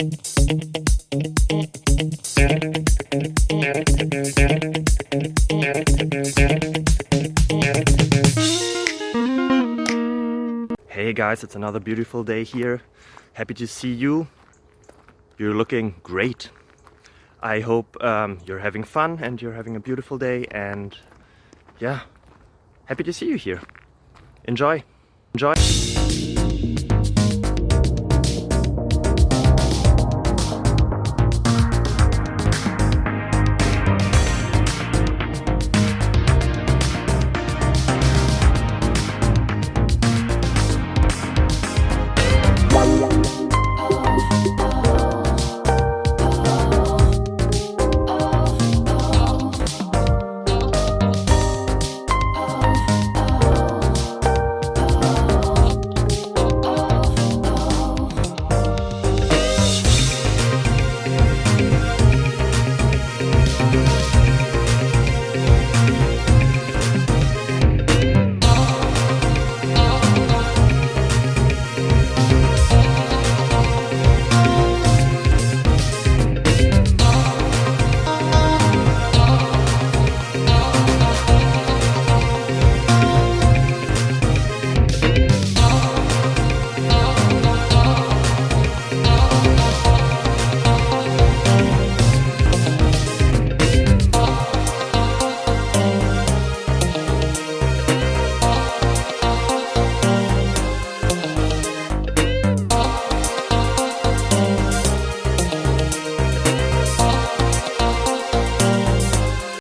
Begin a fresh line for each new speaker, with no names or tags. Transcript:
Hey guys, it's another beautiful day here. Happy to see you. You're looking great. I hope you're having fun and you're having a beautiful day, and yeah, happy to see you here. Enjoy. Enjoy.